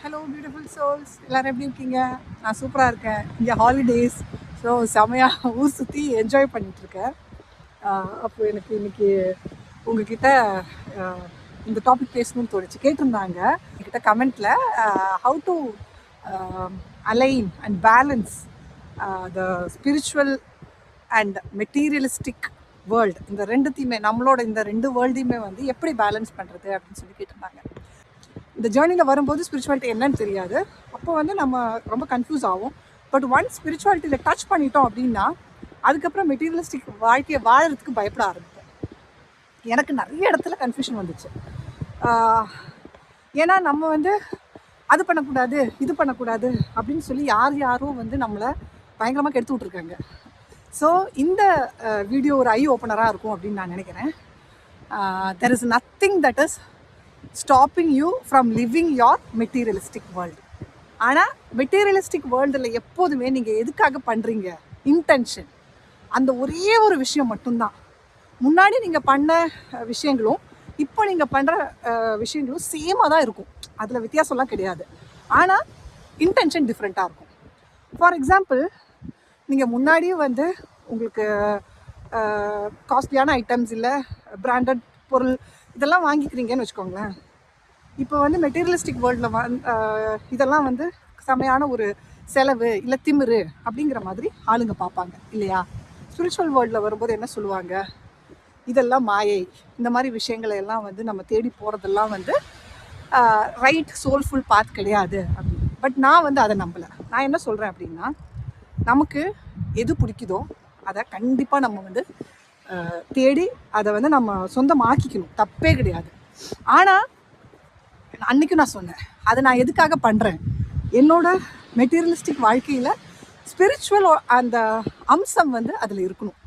Hello beautiful souls, எல்லோரும் எப்படி இருக்கீங்க? நான் சூப்பராக இருக்கேன். இங்கே ஹாலிடேஸ், ஸோ செமையாக ஊர் சுற்றி என்ஜாய் பண்ணிகிட்ருக்கேன். அப்போ எனக்கு இன்றைக்கி உங்ககிட்ட இந்த டாபிக் பேசணும்னு தோணுச்சு. கேட்டிருந்தாங்க என்கிட்ட கமெண்ட்டில், how to align and balance the spiritual and materialistic world. இந்த ரெண்டுத்தையுமே, நம்மளோட இந்த ரெண்டு வேர்ல்டையுமே வந்து எப்படி பேலன்ஸ் பண்ணுறது அப்படின்னு சொல்லி கேட்டிருந்தாங்க. இந்த ஜேர்னியில் வரும்போது ஸ்பிரிச்சுவாலிட்டி என்னன்னு தெரியாது. அப்போ வந்து நம்ம ரொம்ப கன்ஃபியூஸ் ஆகும். பட் ஒன்ஸ் ஸ்பிரிச்சுவாலிட்டியில் டச் பண்ணிட்டோம் அப்படின்னா அதுக்கப்புறம் மெட்டீரியலிஸ்டிக் வாழ்க்கையை வாழறதுக்கு பயப்பட ஆரம்பிப்போம். எனக்கு நிறைய இடத்துல கன்ஃபியூஷன் வந்துச்சு. ஏன்னா நம்ம வந்து அது பண்ணக்கூடாது, இது பண்ணக்கூடாது அப்படின்னு சொல்லி யாரும் வந்து நம்மளை பயங்கரமாக கெடுத்து விட்ருக்காங்க. ஸோ இந்த வீடியோ ஒரு ஐ ஓப்பனராக இருக்கும் அப்படின்னு நான் நினைக்கிறேன். There is nothing that is stopping you from living your materialistic world. ஆனால் மெட்டீரியலிஸ்டிக் வேர்ல்டில் எப்போதுமே நீங்கள் எதுக்காக பண்ணுறீங்க, இன்டென்ஷன், அந்த ஒரே ஒரு விஷயம் மட்டும்தான். முன்னாடி நீங்கள் பண்ண விஷயங்களும் இப்போ நீங்கள் பண்ணுற விஷயங்களும் சேமாக தான் இருக்கும், அதில் வித்தியாசம்லாம் கிடையாது. ஆனால் இன்டென்ஷன் டிஃப்ரெண்ட்டாக இருக்கும். ஃபார் எக்ஸாம்பிள், நீங்கள் முன்னாடியும் வந்து உங்களுக்கு காஸ்ட்லியான ஐட்டம்ஸ் இல்லை பிராண்டட் பொருள் இதெல்லாம் வாங்கிக்கிறீங்கன்னு வச்சுக்கோங்களேன். இப்போ வந்து மெட்டீரியலிஸ்டிக் வேர்ல்டில் இதெல்லாம் வந்து செமையான ஒரு செலவு இல்லை திமிரு அப்படிங்கிற மாதிரி ஆளுங்க பார்ப்பாங்க இல்லையா? ஸ்பிரிச்சுவல் வேர்ல்டில் வரும்போது என்ன சொல்லுவாங்க, இதெல்லாம் மாயை, இந்த மாதிரி விஷயங்களை எல்லாம் வந்து நம்ம தேடி போகிறதெல்லாம் வந்து ரைட் சோல்ஃபுல் பாத் கிடையாது அப்படின்னு. பட் நான் வந்து அதை நம்பலை. நான் என்ன சொல்கிறேன் அப்படின்னா, நமக்கு எது பிடிக்குதோ அதை கண்டிப்பாக நம்ம வந்து தேடி அதை வந்து நம்ம சொந்தமாக்கிக்கணும், தப்பே கிடையாது. ஆனால் அன்றைக்கும் நான் சொன்னேன், அதை நான் எதுக்காக பண்ணுறேன், என்னோட மெட்டீரியலிஸ்டிக் வாழ்க்கையில் ஸ்பிரிச்சுவல் அந்த அம்சம் வந்து அதில் இருக்கணும்.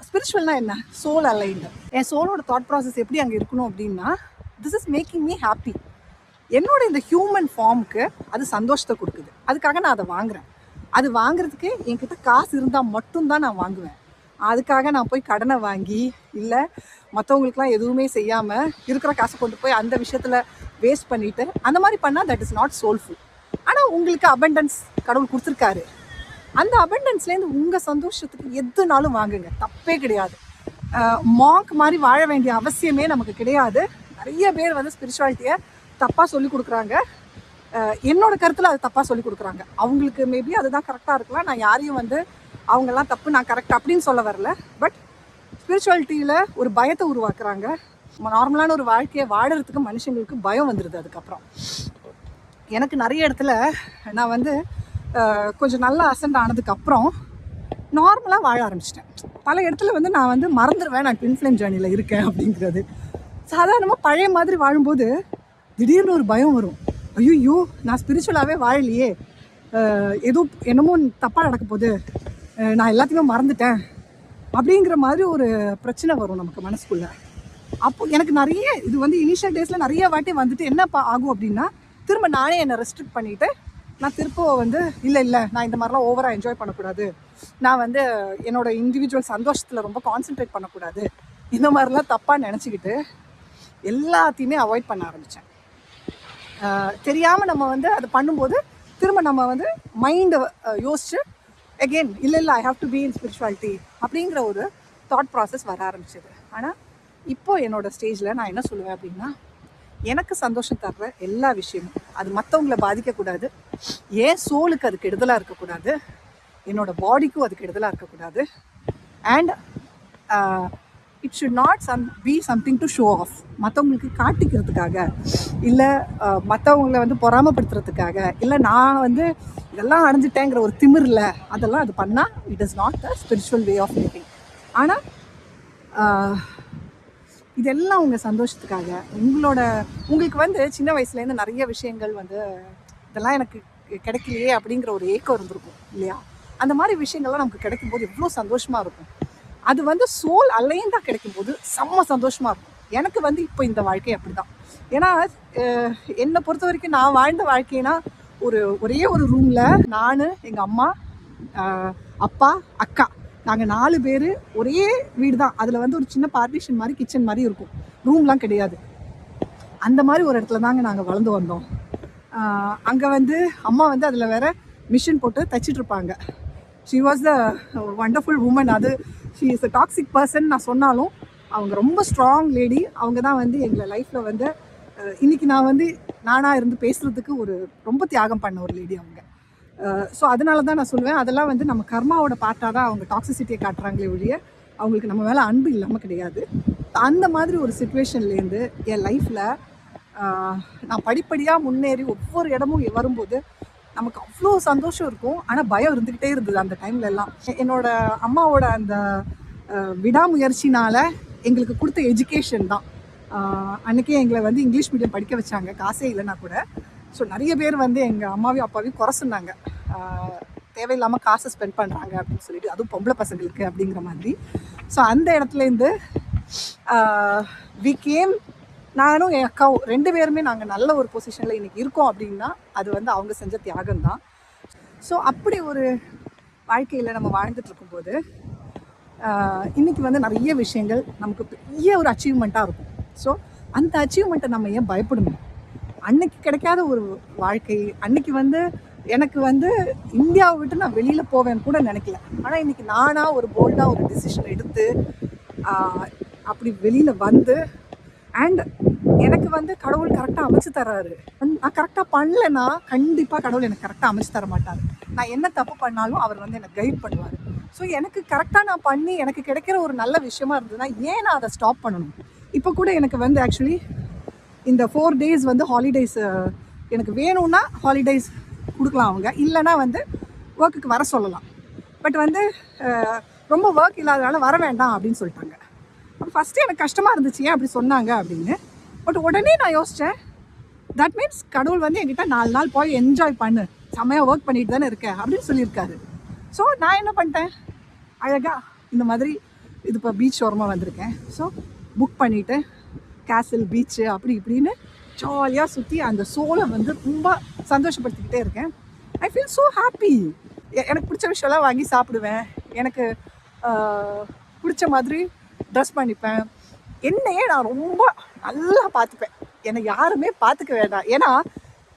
ஸ்பிரிச்சுவல்னால் என்ன, சோல் அலைன்டு. என் சோலோட தாட் ப்ராசஸ் எப்படி அங்கே இருக்கணும் அப்படின்னா, this is making me happy. என்னோட இந்த ஹியூமன் ஃபார்முக்கு அது சந்தோஷத்தை கொடுக்குது, அதுக்காக நான் அதை வாங்குகிறேன். அது வாங்குறதுக்கு என்கிட்ட காசு இருந்தால் மட்டும்தான் நான் வாங்குவேன். அதுக்காக நான் போய் கடனை வாங்கி இல்லை மற்றவங்களுக்குலாம் எதுவுமே செய்யாமல் இருக்கிற காசை கொண்டு போய் அந்த விஷயத்தில் வேஸ்ட் பண்ணிவிட்டு அந்த மாதிரி பண்ணால் தட் இஸ் நாட் சோல்ஃபுல். ஆனால் உங்களுக்கு அபண்டன்ஸ் கடவுள் கொடுத்துருக்காரு, அந்த அபண்டன்ஸ்லேருந்து உங்கள் சந்தோஷத்துக்கு எதுனாலும் வாங்குங்க, தப்பே கிடையாது. மாங்க் மாதிரி வாழ வேண்டிய அவசியமே நமக்கு கிடையாது. நிறைய பேர் வந்து ஸ்பிரிச்சுவாலிட்டியை தப்பாக சொல்லி கொடுக்குறாங்க. என்னோட கருத்தில் அது தப்பாக சொல்லி கொடுக்குறாங்க. அவங்களுக்கு மேபி அதுதான் கரெக்டாக இருக்கலாம். நான் யாரையும் வந்து அவங்கெல்லாம் தப்பு, நான் கரெக்ட் அப்படின்னு சொல்ல வரல. பட் ஸ்பிரிச்சுவாலிட்டியில் ஒரு பயத்தை உருவாக்குறாங்க. நார்மலான ஒரு வாழ்க்கையை வாழறதுக்கு மனுஷங்களுக்கு பயம் வந்துடுது. அதுக்கப்புறம் எனக்கு நிறைய இடத்துல நான் வந்து கொஞ்சம் நல்லா அசண்ட் ஆனதுக்கப்புறம் நார்மலாக வாழ ஆரம்பிச்சிட்டேன். பல இடத்துல வந்து நான் வந்து மறந்துடுவேன் நான் ட்வின் ஃப்ளேம் ஜேர்னியில் இருக்கேன் அப்படிங்கிறது. சாதாரணமாக பழைய மாதிரி வாழும்போது திடீர்னு ஒரு பயம் வரும், ஐயோ நான் ஸ்பிரிச்சுவலாகவே வாழலையே, ஏதோ என்னமோ தப்பாக நடக்க போகுது, நான் எல்லாத்தையுமே மறந்துட்டேன் அப்படிங்கிற மாதிரி ஒரு பிரச்சனை வரும் நமக்கு மனசுக்குள்ளே. அப்போ எனக்கு நிறைய இது வந்து இனிஷியல் டேஸில் நிறைய வாட்டி வந்துட்டு என்ன ஆகும் அப்படின்னா, திரும்ப நானே என்னை ரெஸ்ட்ரிக்ட் பண்ணிவிட்டு நான் திரும்ப வந்து இல்லை நான் இந்த மாதிரிலாம் ஓவராக என்ஜாய் பண்ணக்கூடாது, நான் வந்து என்னோடய இண்டிவிஜுவல் சந்தோஷத்தில் ரொம்ப கான்சென்ட்ரேட் பண்ணக்கூடாது, இந்த மாதிரிலாம் தப்பாக நினச்சிக்கிட்டு எல்லாத்தையுமே அவாய்ட் பண்ண ஆரம்பித்தேன். தெரியாமல் நம்ம வந்து அது பண்ணும்போது திரும்ப நம்ம வந்து மைண்டை யோசிச்சு அகெயின் இல்லை I have to be in spirituality அப்படிங்கிற ஒரு தாட் ப்ராசஸ் வர ஆரம்பிச்சது. ஆனால் இப்போது என்னோடய ஸ்டேஜில் நான் என்ன சொல்லுவேன் அப்படின்னா, எனக்கு சந்தோஷம் தர்ற எல்லா விஷயமும் அது மற்றவங்கள பாதிக்கக்கூடாது, ஏன் சோலுக்கு அது கெடுதலாக இருக்கக்கூடாது, என்னோடய பாடிக்கும் அது கெடுதலாக இருக்கக்கூடாது. And it should not be something to show off, மற்றவங்களுக்கு காட்டிக்கிறதுக்காக இல்லை மற்றவங்கள வந்து பொறாமப்படுத்துறதுக்காக இல்லை நான் வந்து இதெல்லாம் அடைஞ்சிட்டேங்கிற ஒரு திமிரில் அதெல்லாம் அது பண்ணால் it is not the spiritual way of living. ஆனால் இதெல்லாம் உங்கள் சந்தோஷத்துக்காக, உங்களுக்கு வந்து சின்ன வயசுலேருந்து நிறைய விஷயங்கள் வந்து இதெல்லாம் எனக்கு கிடைக்கலையே அப்படிங்கிற ஒரு ஏக்கம் இருந்திருக்கும் இல்லையா? அந்த மாதிரி விஷயங்கள்லாம் நமக்கு கிடைக்கும்போது எவ்வளோ சந்தோஷமாக இருக்கும். அது வந்து சோல் அலைன்டாக கிடைக்கும்போது செம்ம சந்தோஷமாக இருக்கும். எனக்கு வந்து இப்போ இந்த வாழ்க்கை அப்படி தான். ஏன்னா என்னை பொறுத்த வரைக்கும் நான் வாழ்ந்த வாழ்க்கைனா ஒரே ஒரு ரூமில் நான், எங்கள் அம்மா, அப்பா, அக்கா, நாங்கள் 4 பேர் ஒரே வீடு தான். அதில் வந்து ஒரு சின்ன பார்ட்டிஷன் மாதிரி கிச்சன் மாதிரி இருக்கும், ரூம்லாம் கிடையாது. அந்த மாதிரி ஒரு இடத்துல தாங்க நாங்கள் வளர்ந்து வந்தோம். அங்கே வந்து அம்மா வந்து அதில் வேற மிஷின் போட்டு தைச்சிட்ருப்பாங்க. She was the wonderful woman. அது she is a toxic person நான் சொன்னாலும் அவங்க ரொம்ப ஸ்ட்ராங் லேடி. அவங்க தான் வந்து எங்களை லைஃப்பில் வந்து இன்றைக்கி நான் வந்து நானாக இருந்து பேசுகிறதுக்கு ஒரு ரொம்ப தியாகம் பண்ண ஒரு லேடி அவங்க. ஸோ அதனால தான் நான் சொல்லுவேன், அதெல்லாம் வந்து நம்ம கர்மாவோட பார்ட்டாக தான் அவங்க டாக்ஸிசிட்டியை காட்டுறாங்களே ஒழிய அவங்களுக்கு நம்ம மேலே அன்பு இல்லாமல் கிடையாது. அந்த மாதிரி ஒரு சுச்சுவேஷன்லேருந்து என் லைஃப்பில் நான் படிப்படியாக முன்னேறி ஒவ்வொரு இடமும் வரும்போது நமக்கு அவ்வளோ சந்தோஷம் இருக்கும். ஆனால் பயம் இருந்துக்கிட்டே இருந்தது அந்த டைம்ல எல்லாம். என்னோட அம்மாவோட அந்த விடாமுயற்சினால் எங்களுக்கு கொடுத்த எஜுகேஷன் தான். அன்றைக்கே எங்களை வந்து இங்கிலீஷ் மீடியம் படிக்க வச்சாங்க, காசே இல்லைன்னா கூட. ஸோ நிறைய பேர் வந்து எங்கள் அம்மாவையும் அப்பாவையும் குறை சொன்னாங்க, தேவையில்லாமல் காசை ஸ்பெண்ட் பண்ணுறாங்க அப்படின்னு சொல்லிட்டு, அதுவும் பொம்பளை பசங்களுக்கு அப்படிங்கிற மாதிரி. ஸோ அந்த இடத்துலேருந்து வி கேம், நானும் என் அக்காவும் 2 பேருமே நாங்கள் நல்ல ஒரு பொசிஷனில் இன்றைக்கி இருக்கோம் அப்படின்னா அது வந்து அவங்க செஞ்ச தியாகம் தான். ஸோ அப்படி ஒரு வாழ்க்கையில் நம்ம வாழ்ந்துட்டு இருக்கும்போது இன்றைக்கி வந்து நிறைய விஷயங்கள் நமக்கு பெரிய ஒரு அச்சீவ்மெண்ட்டாக இருக்கும். ஸோ அந்த அச்சீவ்மெண்ட்டை நம்ம ஏன் பயப்படணும்? அன்னைக்கு கிடைக்காத ஒரு வாழ்க்கை, அன்னைக்கு வந்து எனக்கு வந்து இந்தியாவை விட்டு நான் வெளியில் போவேன்னு கூட நினைக்கல. ஆனால் இன்றைக்கி நானாக ஒரு போல்டாக ஒரு டிசிஷன் எடுத்து அப்படி வெளியில் வந்து அண்ட் எனக்கு வந்து கடவுள் கரெக்டாக அமைச்சு தர்றாரு. நான் கரெக்டாக பண்ணலைன்னா கண்டிப்பாக கடவுள் எனக்கு கரெக்டாக அமைச்சு தர மாட்டார். நான் என்ன தப்பு பண்ணாலும் அவர் வந்து எனக்கு கைட் பண்ணுவார். ஸோ எனக்கு கரெக்டாக நான் பண்ணி எனக்கு கிடைக்கிற ஒரு நல்ல விஷயமா இருந்ததுன்னா ஏன் நான் அதை ஸ்டாப் பண்ணணும்? இப்போ கூட எனக்கு வந்து ஆக்சுவலி இந்த 4 days வந்து ஹாலிடேஸ் எனக்கு வேணும்னா ஹாலிடேஸ் கொடுக்கலாம் அவங்க, இல்லைனா வந்து ஒர்க்குக்கு வர சொல்லலாம். பட் வந்து ரொம்ப ஒர்க் இல்லாதனால வர வேண்டாம் அப்படின்னு சொல்லிட்டாங்க. அப்போ ஃபஸ்ட்டு எனக்கு கஷ்டமாக இருந்துச்சு ஏன் அப்படி சொன்னாங்க அப்படின்னு. பட் உடனே நான் யோசித்தேன், தட் மீன்ஸ் கடவுள் வந்து என்கிட்ட 4 நாள் போய் என்ஜாய் பண்ணு, செம்மையாக ஒர்க் பண்ணிட்டு தானே இருக்கேன் அப்படின்னு சொல்லியிருக்காரு. ஸோ நான் என்ன பண்ணிட்டேன், அழகாக இந்த மாதிரி இது இப்போ பீச் ஓரமாக வந்திருக்கேன். ஸோ புக் பண்ணிவிட்டு கேசல் பீச்சு அப்படி இப்படின்னு ஜாலியாக சுற்றி அந்த சோலை வந்து ரொம்ப சந்தோஷப்படுத்திக்கிட்டே இருக்கேன். I feel so happy. எனக்கு பிடிச்ச விஷயம்லாம் வாங்கி சாப்பிடுவேன், எனக்கு பிடிச்ச மாதிரி ட்ரெஸ் பண்ணிப்பேன், என்னையே நான் ரொம்ப நல்லா பார்த்துப்பேன். என்னை யாருமே பார்த்துக்க வேண்டாம். ஏன்னா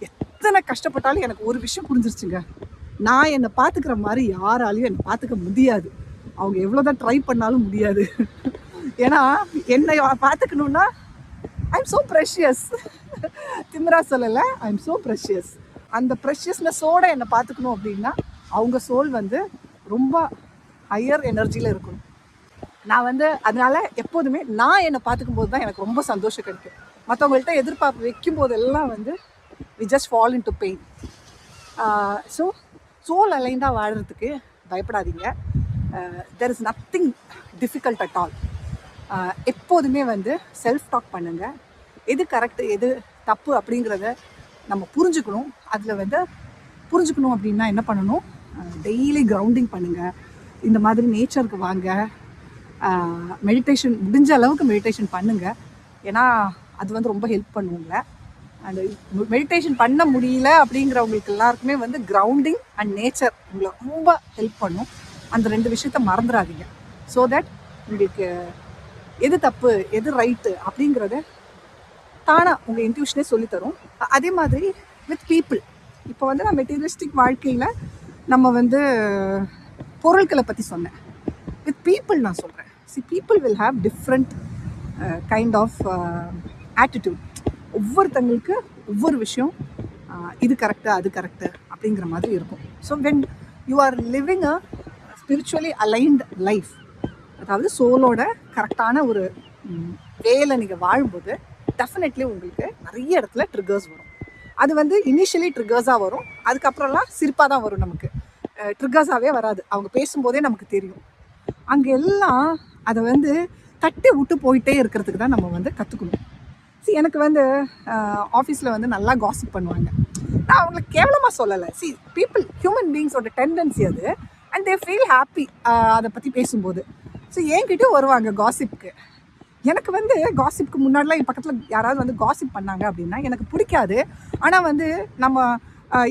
எத்தனை கஷ்டப்பட்டாலும் எனக்கு ஒரு விஷயம் புரிஞ்சிருச்சுங்க, நான் என்னை பார்த்துக்கிற மாதிரி யாராலையும் என்னை பார்த்துக்க முடியாது. அவங்க எவ்வளோதான் ட்ரை பண்ணாலும் முடியாது. ஏன்னா என்னை பார்த்துக்கணுன்னா ஐ எம் ஸோ ப்ரெஷியஸ். திமிரா சொல்லலை, ஐ எம் ஸோ ப்ரெஷியஸ். அந்த ப்ரெஷியஸ்னஸோடு என்னை பார்த்துக்கணும் அப்படின்னா அவங்க சோல் வந்து ரொம்ப ஹையர் எனர்ஜியில் இருக்கணும். நான் வந்து அதனால் எப்போதுமே நான் என்னை பார்த்துக்கும் போது தான் எனக்கு ரொம்ப சந்தோஷம் கிடைக்கும். மற்றவங்கள்ட்ட எதிர்பார்ப்பு வைக்கும் போதெல்லாம் வந்து we just fall into pain. So soul அலைண்டாக வாழறதுக்கு பயப்படாதீங்க. There is nothing difficult at all. எப்போதுமே வந்து செல்ஃப் டாக் பண்ணுங்கள். எது கரெக்டு எது தப்பு அப்படிங்கிறத நம்ம புரிஞ்சுக்கணும். அதில் வந்து புரிஞ்சுக்கணும் அப்படின்னா என்ன பண்ணணும், டெய்லி கிரவுண்டிங் பண்ணுங்கள், இந்த மாதிரி நேச்சருக்கு வாங்க, மெடிடேஷன் முடிஞ்ச அளவுக்கு மெடிடேஷன் பண்ணுங்கள். ஏன்னா அது வந்து ரொம்ப ஹெல்ப் பண்ணுவோங்க. அந்த மெடிடேஷன் பண்ண முடியல அப்படிங்கிறவங்களுக்கு எல்லாருக்குமே வந்து கிரவுண்டிங் அண்ட் நேச்சர் உங்களை ரொம்ப ஹெல்ப் பண்ணும். அந்த 2 விஷயத்த மறந்துடாதீங்க. ஸோ தட் உங்களுக்கு எது தப்பு எது ரைட்டு அப்படிங்கிறத தானாக உங்கள் இன்ட்யூஷனே சொல்லித்தரும். அதே மாதிரி வித் பீப்புள், இப்போ வந்து நான் மெட்டீரியலிஸ்டிக் வாழ்க்கையில் நம்ம வந்து பொருட்களை பற்றி சொன்னேன். வித் பீப்புள் நான் சொல்கிறேன், people will have different kind of attitude. ஒவ்வொருத்தங்களுக்கு ஒவ்வொரு விஷயம் இது கரெக்டு அது கரெக்டு அப்படிங்கிற மாதிரி இருக்கும். So when you are living a spiritually aligned life, அதாவது சோலோட கரெக்டான ஒரு வேலை நீங்கள் வாழும்போது டெஃபினெட்லி உங்களுக்கு நிறைய இடத்துல ட்ரிகர்ஸ் வரும். அது வந்து இனிஷியலி ட்ரிகர்ஸாக வரும், அதுக்கப்புறம்லாம் சிரிப்பாக தான் வரும். நமக்கு ட்ரிகர்ஸாகவே வராது, அவங்க பேசும்போதே நமக்கு தெரியும். அங்கே எல்லாம் அதை வந்து தட்டி விட்டு போயிட்டே இருக்கிறதுக்கு தான் நம்ம வந்து கற்றுக்கணும். எனக்கு வந்து ஆஃபீஸில் வந்து நல்லா காசிப் பண்ணுவாங்க. நான் அவங்களை கேவலமாக சொல்லலை. பீப்புள் ஹியூமன் பீயிங்ஸோட டெண்டன்சி அது, அண்ட் தே ஃபீல் ஹாப்பி அதை பற்றி பேசும்போது. ஸோ என்கிட்ட வருவாங்க காசிப்க்கு. எனக்கு வந்து காசிப்க்கு முன்னாடிலாம் என் பக்கத்தில் யாராவது வந்து காசிப் பண்ணாங்க அப்படின்னா எனக்கு பிடிக்காது. ஆனால் வந்து நம்ம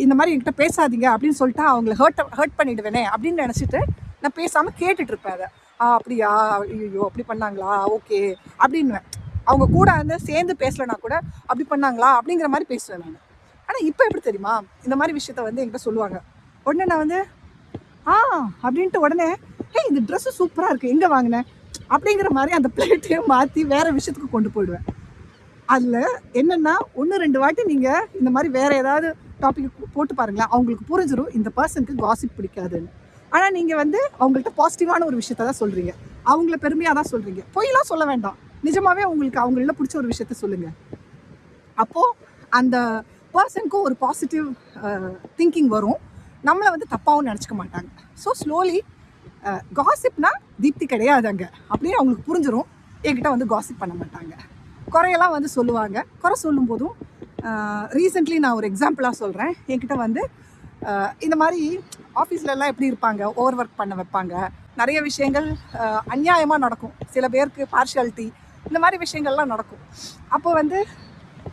இந்த மாதிரி என்கிட்ட பேசாதீங்க அப்படின்னு சொல்லிட்டு அவங்கள ஹர்ட் பண்ணிவிடுவேனே அப்படின்னு நினச்சிட்டு நான் பேசாமல் கேட்டுட்ருப்பேன். அதை அப்படியா, ஐயோ அப்படி பண்ணாங்களா, ஓகே அப்படின்னுவேன். அவங்க கூட வந்து சேர்ந்து பேசலைனா கூட அப்படி பண்ணாங்களா அப்படிங்கிற மாதிரி பேசுவேன் நான். ஆனால் இப்போ எப்படி தெரியுமா, இந்த மாதிரி விஷயத்த வந்து என்கிட்ட சொல்லுவாங்க. உடனே நான் வந்து அப்படின்ட்டு உடனே இந்த ட்ரெஸ்ஸு சூப்பராக இருக்குது, எங்கே வாங்கினேன் அப்படிங்கிற மாதிரி அந்த பிளேட்டையும் மாற்றி வேறு விஷயத்துக்கு கொண்டு போயிடுவேன். அதில் என்னென்னா 1-2 வாட்டி நீங்கள் இந்த மாதிரி வேறு ஏதாவது டாபிக் போட்டு பாருங்களேன், அவங்களுக்கு புரிஞ்சிடும் இந்த பர்சனுக்கு காசிப் பிடிக்காதுன்னு. ஆனால் நீங்கள் வந்து அவங்கள்ட்ட பாசிட்டிவான ஒரு விஷயத்த தான் சொல்கிறீங்க, அவங்கள பெருமையாக தான் சொல்கிறீங்க. பொய்லாம் சொல்ல வேண்டாம், நிஜமாகவே உங்களுக்கு அவங்கள பிடிச்ச ஒரு விஷயத்த சொல்லுங்கள். அப்போது அந்த பர்சனுக்கும் ஒரு பாசிட்டிவ் திங்கிங் வரும், நம்மளை வந்து தப்பாகவும் நினச்சிக்க மாட்டாங்க. ஸோ ஸ்லோலி காசிப்னா தீப்தி கிடையாது அங்கே அப்படியே அவங்களுக்கு புரிஞ்சிடும். என்கிட்ட வந்து காசிப் பண்ண மாட்டாங்க, குறையெல்லாம் வந்து சொல்லுவாங்க. குறை சொல்லும் போதும் ரீசெண்ட்லி நான் ஒரு எக்ஸாம்பிளாக சொல்கிறேன். என்கிட்ட வந்து இந்த மாதிரி ஆஃபீஸ்லலாம் எப்படி இருப்பாங்க, ஓவர் ஒர்க் பண்ண வைப்பாங்க, நிறைய விஷயங்கள் அநியாயமாக நடக்கும், சில பேருக்கு பார்ஷியாலிட்டி, இந்த மாதிரி விஷயங்கள்லாம் நடக்கும். அப்போ வந்து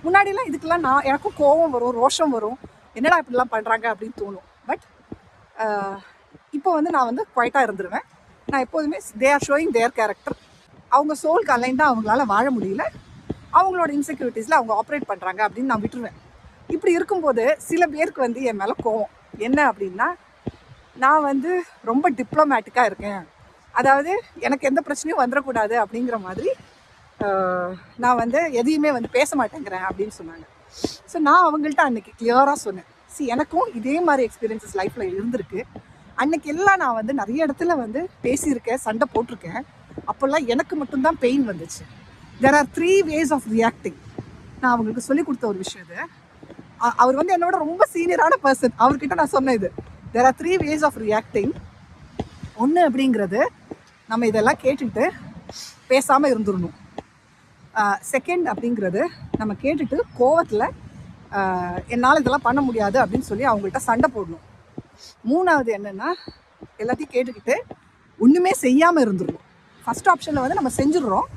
முன்னாடிலாம் இதுக்கெல்லாம் எனக்கும் கோபம் வரும், ரோஷம் வரும், என்னடா இப்படிலாம் பண்ணுறாங்க அப்படின்னு தோணும். பட் இப்போ வந்து நான் வந்து குவைட்டாக இருந்துருவேன். நான் எப்போதுமே they are showing there character. அவங்க சோலுக்கு அலைன்டாக அவங்களால வாழ முடியல, அவங்களோட இன்செக்யூரிட்டிஸில் அவங்க ஆப்ரேட் பண்ணுறாங்க அப்படின்னு நான் விட்டுருவேன். இப்படி இருக்கும்போது சில பேருக்கு வந்து என் மேலே கோவம் என்ன அப்படின்னா, நான் வந்து ரொம்ப டிப்ளமேட்டிக்காக இருக்கேன், அதாவது எனக்கு எந்த பிரச்சனையும் வந்துடக்கூடாது அப்படிங்கிற மாதிரி நான் வந்து எதையுமே வந்து பேச மாட்டேங்கிறேன் அப்படின்னு சொன்னாங்க. ஸோ நான் அவங்கள்ட்ட அன்றைக்கி கிளியராக சொன்னேன், எனக்கும் இதே மாதிரி எக்ஸ்பீரியன்ஸஸ் லைஃப்பில் இருந்திருக்கு. அன்றைக்கி எல்லாம் நான் வந்து நிறைய இடத்துல வந்து பேசியிருக்கேன், சண்டை போட்டிருக்கேன். அப்போல்லாம் எனக்கு மட்டும்தான் பெயின் வந்துச்சு. There are 3 ways of reacting. நான் அவங்களுக்கு சொல்லிக் கொடுத்த ஒரு விஷயம் இது. அவர் வந்து என்னோட ரொம்ப சீனியரான பர்சன், அவர்கிட்ட நான் சொன்னேன் இது. There are 3 ways of reacting. ஒன்று அப்படிங்கிறது நம்ம இதெல்லாம் கேட்டுட்டு பேசாமல் இருந்துடணும். செகண்ட் அப்படிங்கிறது நம்ம கேட்டுட்டு கோவத்தில் என்னால் இதெல்லாம் பண்ண முடியாது அப்படின்னு சொல்லி அவங்கள்ட்ட சண்டை போடணும். மூணாவது என்னென்னா, எல்லாத்தையும் கேட்டுக்கிட்டு ஒன்றுமே செய்யாமல் இருந்துடணும். ஃபஸ்ட் ஆப்ஷனில் வந்து நம்ம செஞ்சிடுறோம்,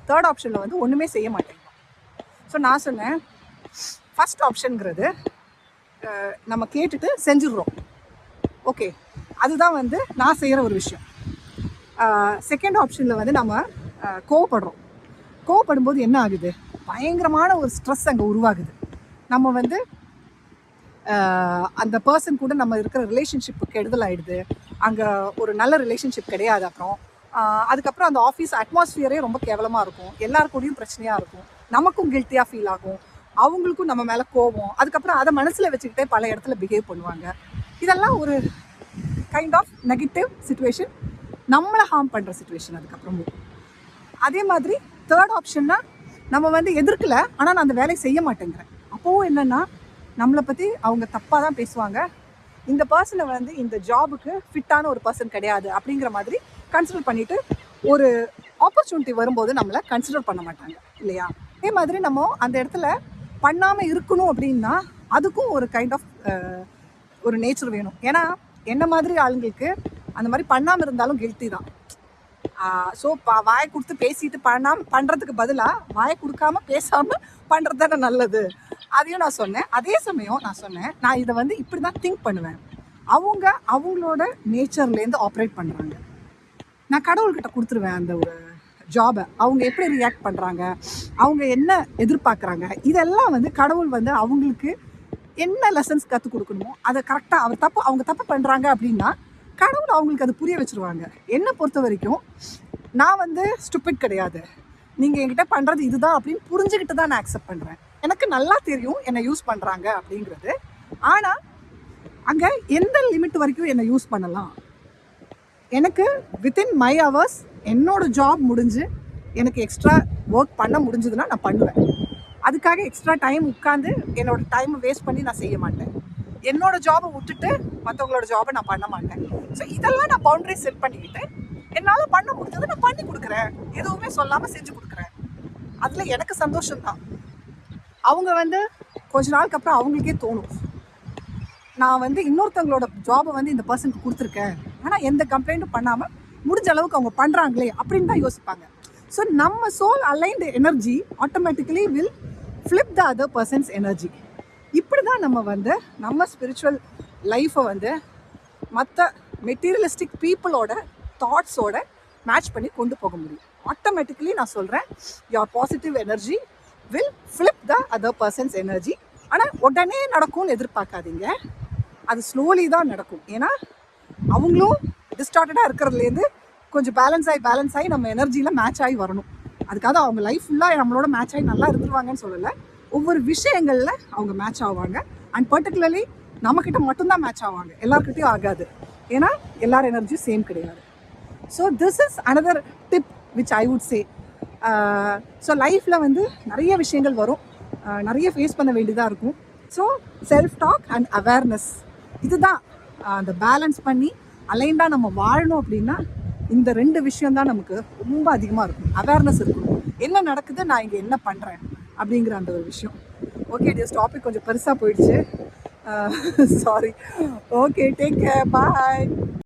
தேர்ட் ஆப்ஷனில் வந்து ஒன்றுமே செய்ய மாட்டேங்கிறோம். ஸோ நான் சொன்னேன், ஃபஸ்ட் ஆப்ஷனுங்கிறது நம்ம கேட்டுட்டு செஞ்சிடுறோம், ஓகே, அதுதான் வந்து நான் செய்கிற ஒரு விஷயம். செகண்ட் ஆப்ஷனில் வந்து நம்ம கோவப்படும்போது என்ன ஆகுது, பயங்கரமான ஒரு ஸ்ட்ரெஸ் அங்கே உருவாகுது. நம்ம வந்து அந்த பர்சன் கூட நம்ம இருக்கிற ரிலேஷன்ஷிப்பு கெடுதல் ஆகிடுது, அங்கே ஒரு நல்ல ரிலேஷன்ஷிப் கிடையாது. அப்புறம் அதுக்கப்புறம் அந்த ஆஃபீஸ் அட்மாஸ்ஃபியரே ரொம்ப கேவலமாக இருக்கும், எல்லாருக்கூடையும் பிரச்சனையாக இருக்கும், நமக்கும் கில்ட்டியாக ஃபீல் ஆகும், அவங்களுக்கும் நம்ம மேலே கோவம், அதுக்கப்புறம் அதை மனசில் வச்சுக்கிட்டே பல இடத்துல பிஹேவ் பண்ணுவாங்க. இதெல்லாம் ஒரு கைண்ட் ஆஃப் நெகட்டிவ் சிச்சுவேஷன், நம்மளை ஹார்ம் பண்ணுற சிச்சுவேஷன். அதுக்கப்புறமும் அதே மாதிரி தேர்ட் ஆப்ஷன்னா, நம்ம வந்து எதிர்க்கலை, ஆனால் நான் அந்த வேலையை செய்ய மாட்டேங்கிறேன். அப்போவும் என்னென்னா, நம்மளை பற்றி அவங்க தப்பாக தான் பேசுவாங்க, இந்த பர்சனை வந்து இந்த ஜாபுக்கு ஃபிட்டான ஒரு பர்சன் கிடையாது அப்படிங்கிற மாதிரி கன்சிடர் பண்ணிவிட்டு ஒரு ஆப்பர்ச்சுனிட்டி வரும்போது நம்மளை கன்சிடர் பண்ண மாட்டாங்க இல்லையா. அதே மாதிரி நம்ம அந்த இடத்துல பண்ணாமல் இருக்கணும் அப்படின்னா அதுக்கும் ஒரு கைண்ட் ஆஃப் ஒரு நேச்சர் வேணும். ஏன்னா என்ன மாதிரி ஆளுங்களுக்கு அந்த மாதிரி பண்ணாமல் இருந்தாலும் கில்ட்டி தான். ஸோ வாயை கொடுத்து பேசிட்டு பண்ணுறதுக்கு பதிலாக வாயை கொடுக்காம பேசாமல் பண்ணுறது தானே நல்லது. அதையும் நான் சொன்னேன். அதே சமயம் நான் சொன்னேன், நான் இதை வந்து இப்படி தான் திங்க் பண்ணுவேன், அவங்க அவங்களோட நேச்சர்லேருந்து ஆப்ரேட் பண்ணுறாங்க, நான் கடவுள்கிட்ட கொடுத்துருவேன் அந்த ஒரு ஜாபை. அவங்க எப்படி ரியாக்ட் பண்ணுறாங்க, அவங்க என்ன எதிர்பார்க்குறாங்க, இதெல்லாம் வந்து கடவுள் வந்து அவங்களுக்கு என்ன லெசன்ஸ் கற்றுக் கொடுக்கணுமோ அதை கரெக்டாக அவங்க தப்பு பண்ணுறாங்க அப்படின்னா கடவுள் அவங்களுக்கு அது புரிய வச்சுருவாங்க. என்னை பொறுத்த வரைக்கும் நான் வந்து ஸ்டூபிட் கிடையாது, நீங்கள் என்கிட்ட பண்ணுறது இதுதான் அப்படின்னு புரிஞ்சுக்கிட்டு தான் நான் அக்செப்ட் பண்ணுறேன். எனக்கு நல்லா தெரியும் என்னை யூஸ் பண்ணுறாங்க அப்படிங்கிறது. ஆனால் அங்கே எந்த லிமிட் வரைக்கும் என்னை யூஸ் பண்ணலாம், எனக்கு வித்தின் மை ஹவர்ஸ் என்னோடய ஜாப் முடிஞ்சு எனக்கு எக்ஸ்ட்ரா ஒர்க் பண்ண முடிஞ்சதுன்னா நான் பண்ணுவேன். அதுக்காக எக்ஸ்ட்ரா டைம் உட்காந்து என்னோடய டைமை வேஸ்ட் பண்ணி நான் செய்ய மாட்டேன். என்னோடய ஜாபை விட்டுட்டு மற்றவங்களோட ஜாபை நான் பண்ண மாட்டேன். ஸோ இதெல்லாம் நான் பவுண்டரி செட் பண்ணிக்கிட்டு என்னால் பண்ண முடிஞ்சது நான் பண்ணி கொடுக்குறேன், எதுவுமே சொல்லாமல் செஞ்சு கொடுக்குறேன். அதில் எனக்கு சந்தோஷம்தான். அவங்க வந்து கொஞ்ச நாளுக்கு அப்புறம் அவங்களுக்கே தோணும், நான் வந்து இன்னொருத்தவங்களோட ஜாபை வந்து இந்த பர்சனுக்கு கொடுத்துருக்கேன், ஆனால் எந்த கம்ப்ளைண்ட்டும் பண்ணாமல் முடிஞ்ச அளவுக்கு அவங்க பண்ணுறாங்களே அப்படின்னு தான் யோசிப்பாங்க. ஸோ நம்ம soul aligned energy automatically will flip the other person's energy. இப்படி தான் நம்ம வந்து நம்ம ஸ்பிரிச்சுவல் லைஃப்பை வந்து மற்ற மெட்டீரியலிஸ்டிக் பீப்புளோட தாட்ஸோட மேட்ச் பண்ணி கொண்டு போக முடியும். ஆட்டோமேட்டிக்கலி நான் சொல்கிறேன், your positive energy will flip the other person's energy. ஆனால் உடனே நடக்கும்னு எதிர்பார்க்காதீங்க, அது ஸ்லோலி தான் நடக்கும். ஏன்னா அவங்களும் டிஸ்டார்டடாக இருக்கிறதுலேருந்து கொஞ்சம் பேலன்ஸ் ஆகி நம்ம எனர்ஜியில் மேட்ச் ஆகி வரணும். அதுக்காக அவங்க லைஃப் ஃபுல்லாக நம்மளோட மேட்ச் ஆகி நல்லா இருந்துருவாங்கன்னு சொல்லலை. ஒவ்வொரு விஷயங்களில் அவங்க மேட்ச் ஆவாங்க. அண்ட் பர்டிகுலர்லி நம்மக்கிட்ட மட்டும்தான் மேட்ச் ஆவாங்க, எல்லாருக்கிட்டையும் ஆகாது. ஏன்னா எல்லார் எனர்ஜியும் சேம் கிடையாது. So this is another tip which I would say. So லைஃப்பில் வந்து நிறைய விஷயங்கள் வரும், நிறைய ஃபேஸ் பண்ண வேண்டியதாக இருக்கும். So self talk and awareness, இதுதான் அந்த பேலன்ஸ் பண்ணி அலைண்டாக நம்ம வாழணும். அப்படின்னா இந்த 2 விஷயம்தான் நமக்கு ரொம்ப அதிகமாக இருக்கும். அவேர்னஸ் இருக்கணும், என்ன நடக்குது, நான் இங்கே என்ன பண்ணுறேன் அப்படிங்கிற அந்த ஒரு விஷயம். ஓகே, டியர்ஸ், டாபிக் கொஞ்சம் பெருசாக போயிடுச்சு, சாரி. ஓகே, டேக் கேர், பாய்.